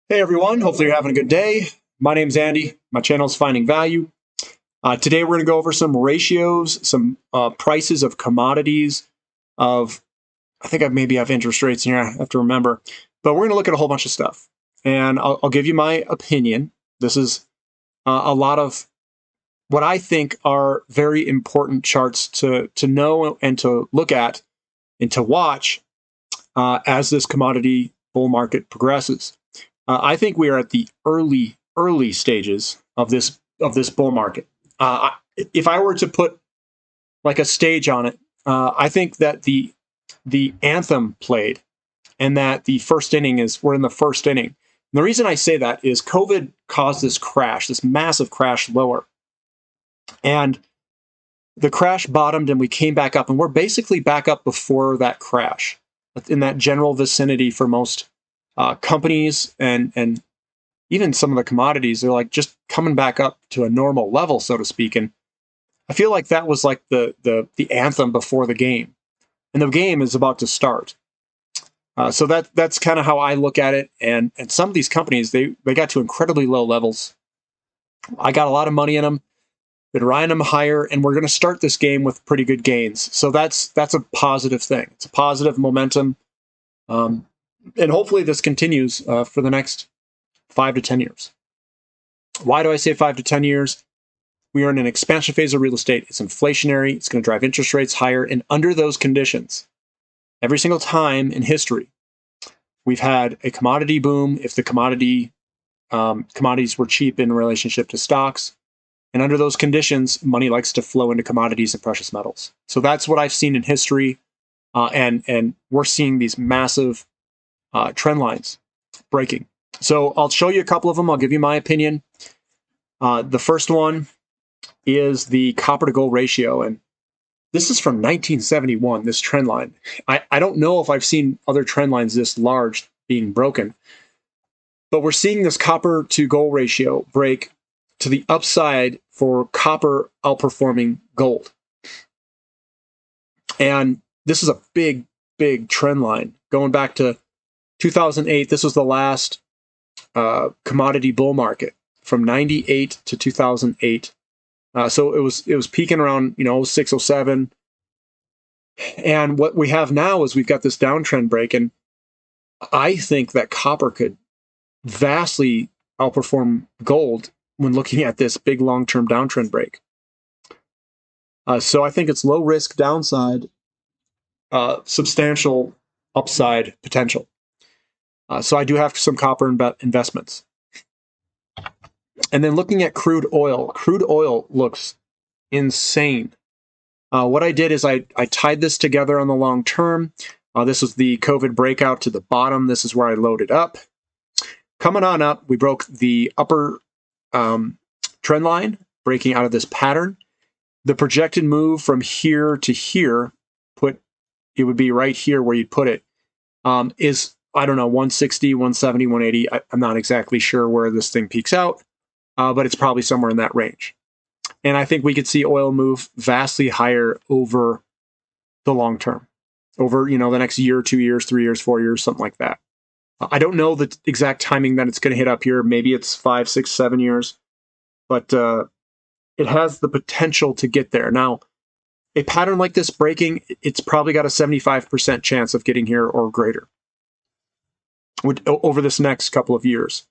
Hey everyone, hopefully you're having a good day. My name's Andy. My channel is Finding Value. Today we're going to go over some ratios, some prices of commodities, I think I maybe have interest rates in here, I have to remember. But we're going to look at a whole bunch of stuff. And I'll give you my opinion. This is a lot of what I think are very important charts to know and to look at and to watch as this commodity bull market progresses. I think we are at the early stages of this bull market. If I were to put like a stage on it, I think that the anthem played, and that the first inning we're in the first inning. And the reason I say that is COVID caused this crash, this massive crash lower, and the crash bottomed, and we came back up, and we're basically back up before that crash, in that general vicinity for most companies and even some of the commodities. They're like just coming back up to a normal level, so to speak. And I feel like that was like the anthem before the game, and the game is about to start. So that's kind of how I look at it. And some of these companies, they got to incredibly low levels. I got a lot of money in them, been riding them higher, and we're going to start this game with pretty good gains. So that's a positive thing. It's a positive momentum. And hopefully this continues for the next 5 to 10 years. Why do I say 5 to 10 years? We are in an expansion phase of real estate. It's inflationary. It's going to drive interest rates higher. And under those conditions, every single time in history, we've had a commodity boom if the commodities were cheap in relationship to stocks. And under those conditions, money likes to flow into commodities and precious metals. So that's what I've seen in history. And we're seeing these massive trend lines breaking. So I'll show you a couple of them. I'll give you my opinion. The first one is the copper to gold ratio. And this is from 1971, this trend line. I don't know if I've seen other trend lines this large being broken, but we're seeing this copper to gold ratio break to the upside for copper outperforming gold. And this is a big trend line going back to 2008. This was the last commodity bull market from 98 to 2008. So it was peaking around 06, 07. And what we have now is we've got this downtrend break, and I think that copper could vastly outperform gold when looking at this big long-term downtrend break. So I think it's low risk downside, substantial upside potential. So I do have some copper investments. And then looking at crude oil looks insane. What I did is I tied this together on the long term. This was the COVID breakout to the bottom. This is where I loaded up. Coming on up, we broke the upper trend line, breaking out of this pattern. The projected move from here to here, it would be right here where you'd put it, is, I don't know, 160, 170, 180. I'm not exactly sure where this thing peaks out, but it's probably somewhere in that range. And I think we could see oil move vastly higher over the long term, over the next year, 2 years, 3 years, 4 years, something like that. I don't know the exact timing that it's going to hit up here. Maybe it's 5, 6, 7 years, but it has the potential to get there. Now, a pattern like this breaking, it's probably got a 75% chance of getting here or greater over this next couple of years.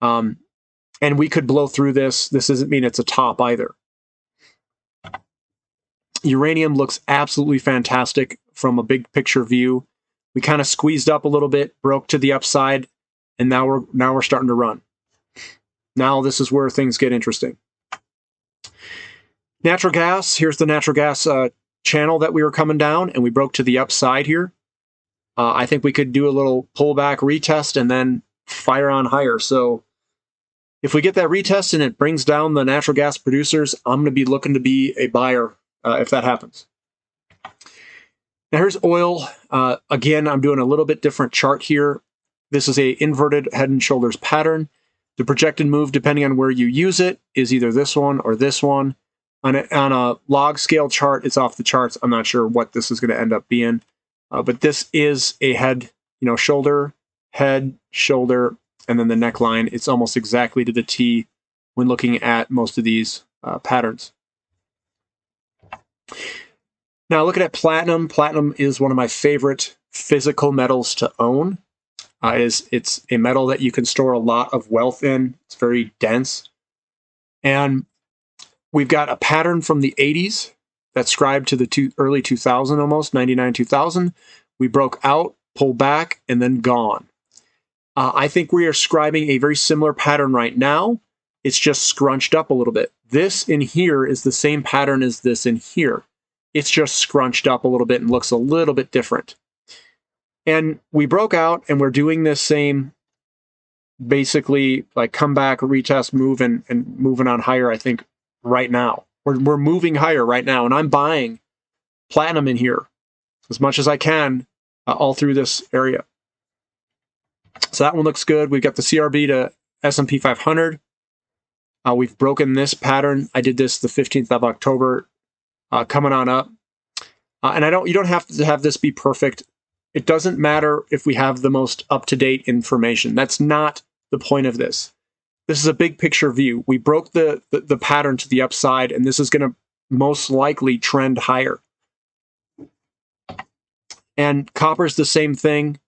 And we could blow through this. This doesn't mean it's a top either. Uranium looks absolutely fantastic from a big picture view. We kind of squeezed up a little bit, broke to the upside, and now we're starting to run. Now this is where things get interesting. Natural gas, here's the natural gas channel that we were coming down, and we broke to the upside here. I think we could do a little pullback retest and then fire on higher. So if we get that retest and it brings down the natural gas producers, I'm going to be looking to be a buyer if that happens. Now here's oil. Again, I'm doing a little bit different chart here. This is a inverted head and shoulders pattern. The projected move, depending on where you use it, is either this one or this one. On a log scale chart, it's off the charts. I'm not sure what this is going to end up being. But this is a head, shoulder, head, shoulder, and then the neckline, it's almost exactly to the T when looking at most of these patterns. Now looking at platinum, platinum is one of my favorite physical metals to own. It's a metal that you can store a lot of wealth in. It's very dense. And we've got a pattern from the 80s that scribed to the early 2000 almost, 99, 2000. We broke out, pulled back, and then gone. I think we are scribing a very similar pattern right now. It's just scrunched up a little bit. This in here is the same pattern as this in here. It's just scrunched up a little bit and looks a little bit different. And we broke out and we're doing this same, basically like come back, retest, move, and moving on higher, I think, right now. We're moving higher right now, and I'm buying platinum in here as much as I can all through this area. So that one looks good. We've got the CRB to S&P 500. We've broken this pattern. I did this the 15th of October, coming on up. And you don't have to have this be perfect. It doesn't matter if we have the most up-to-date information. That's not the point of this. This is a big picture view. We broke the pattern to the upside, and this is going to most likely trend higher. And copper's the same thing.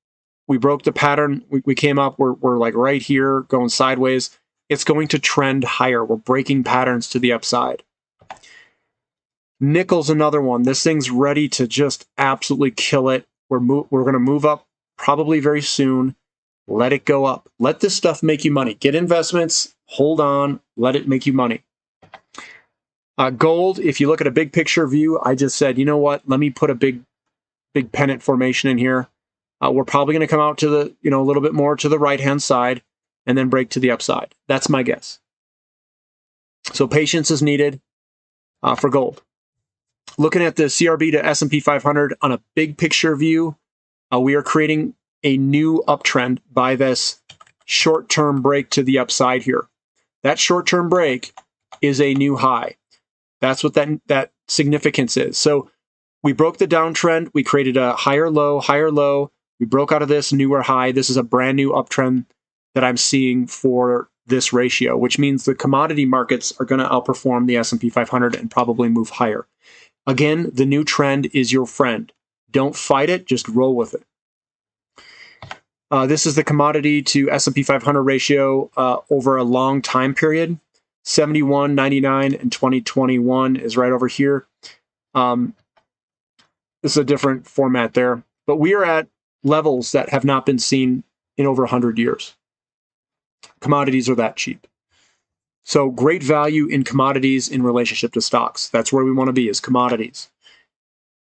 We broke the pattern. We came up. We're like right here going sideways. It's going to trend higher. We're breaking patterns to the upside. Nickel's another one. This thing's ready to just absolutely kill it. We're going to move up probably very soon. Let it go up. Let this stuff make you money. Get investments. Hold on. Let it make you money. Gold, if you look at a big picture view, I just said, you know what? Let me put a big pennant formation in here. We're probably going to come out to the, a little bit more to the right-hand side and then break to the upside. That's my guess. So patience is needed for gold. Looking at the CRB to S&P 500 on a big picture view, we are creating a new uptrend by this short-term break to the upside here. That short-term break is a new high. That's what that significance is. So we broke the downtrend. We created a higher low, higher low. We broke out of this newer high. This is a brand new uptrend that I'm seeing for this ratio, which means the commodity markets are going to outperform the S&P 500 and probably move higher. Again, the new trend is your friend. Don't fight it, just roll with it. This is the commodity to S&P 500 ratio over a long time period. 71, 99, and 2021 is right over here. This is a different format there. But we are at levels that have not been seen in over 100 years. Commodities are that cheap. So great value in commodities in relationship to stocks. That's where we want to be, is commodities.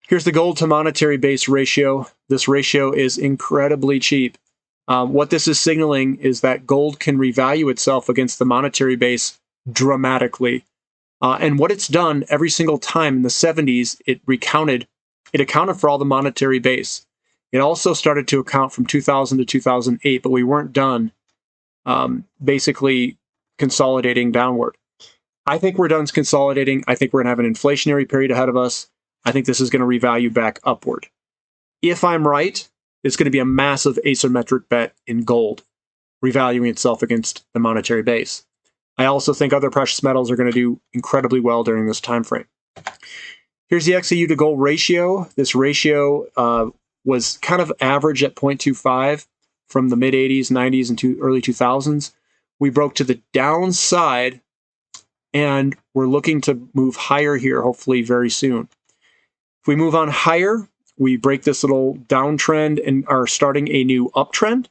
Here's the gold to monetary base ratio. This ratio is incredibly cheap. What this is signaling is that gold can revalue itself against the monetary base dramatically. And what it's done every single time in the 70s, it accounted for all the monetary base. It also started to account from 2000 to 2008, but we weren't done basically consolidating downward. I think we're done consolidating. I think we're going to have an inflationary period ahead of us. I think this is going to revalue back upward. If I'm right, it's going to be a massive asymmetric bet in gold, revaluing itself against the monetary base. I also think other precious metals are going to do incredibly well during this time frame. Here's the XAU to gold ratio. This ratio was kind of average at 0.25 from the mid-80s, 90s, and early 2000s. We broke to the downside, and we're looking to move higher here, hopefully very soon. If we move on higher, we break this little downtrend and are starting a new uptrend.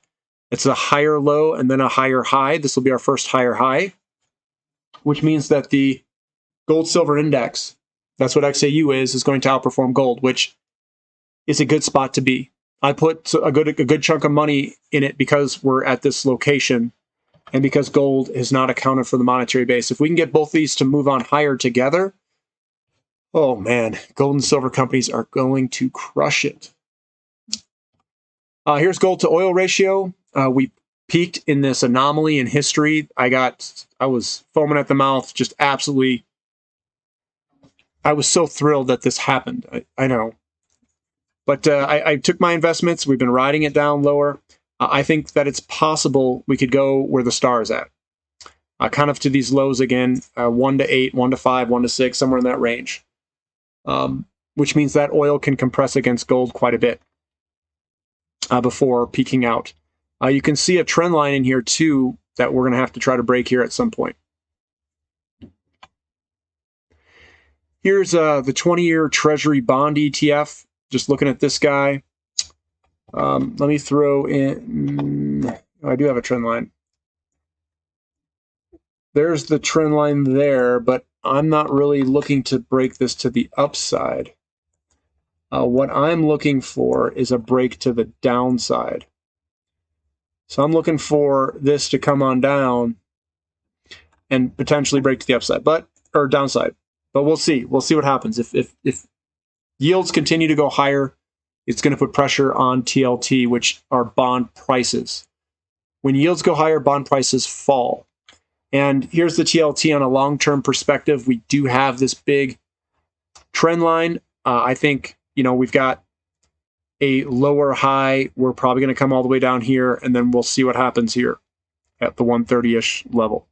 It's a higher low and then a higher high. This will be our first higher high, which means that the gold-silver index, that's what XAU is going to outperform gold, which is a good spot to be. I put a good chunk of money in it because we're at this location and because gold is not accounted for the monetary base. If we can get both these to move on higher together, oh man, gold and silver companies are going to crush it. Here's gold to oil ratio. We peaked in this anomaly in history. I was foaming at the mouth, just absolutely. I was so thrilled that this happened. I know. But I took my investments. We've been riding it down lower. I think that it's possible we could go where the star is at. Kind of to these lows again, 1 to 8, 1 to 5, 1 to 6, somewhere in that range. Which means that oil can compress against gold quite a bit before peaking out. You can see a trend line in here too that we're going to have to try to break here at some point. Here's the 20-year Treasury bond ETF. Just looking at this guy. Let me throw in, I do have a trend line. There's the trend line there, but I'm not really looking to break this to the upside. What I'm looking for is a break to the downside. So I'm looking for this to come on down and potentially break to the upside, or downside. But we'll see. We'll see what happens. If yields continue to go higher, it's going to put pressure on TLT, which are bond prices. When yields go higher, bond prices fall. And here's the TLT on a long-term perspective. We do have this big trend line. I think, we've got a lower high. We're probably going to come all the way down here, and then we'll see what happens here at the 130-ish level.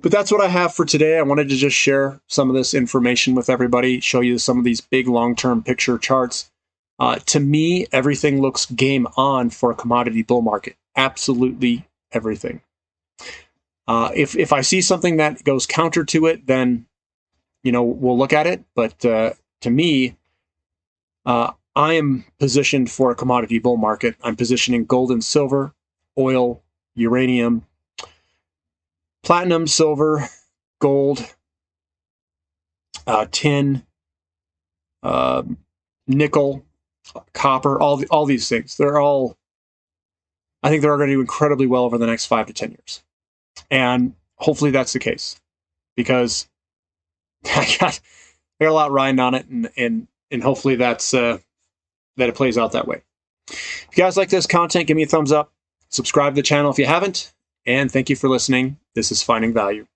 But that's what I have for today. I wanted to just share some of this information with everybody, show you some of these big long-term picture charts. To me, everything looks game on for a commodity bull market. Absolutely everything. If I see something that goes counter to it, then, we'll look at it. But to me, I am positioned for a commodity bull market. I'm positioning gold and silver, oil, uranium, platinum, silver, gold, tin, nickel, copper, all these things. I think they're going to do incredibly well over the next 5 to 10 years. And hopefully that's the case, because I got a lot riding on it, and hopefully that it plays out that way. If you guys like this content, give me a thumbs up. Subscribe to the channel if you haven't. And thank you for listening. This is Finding Value.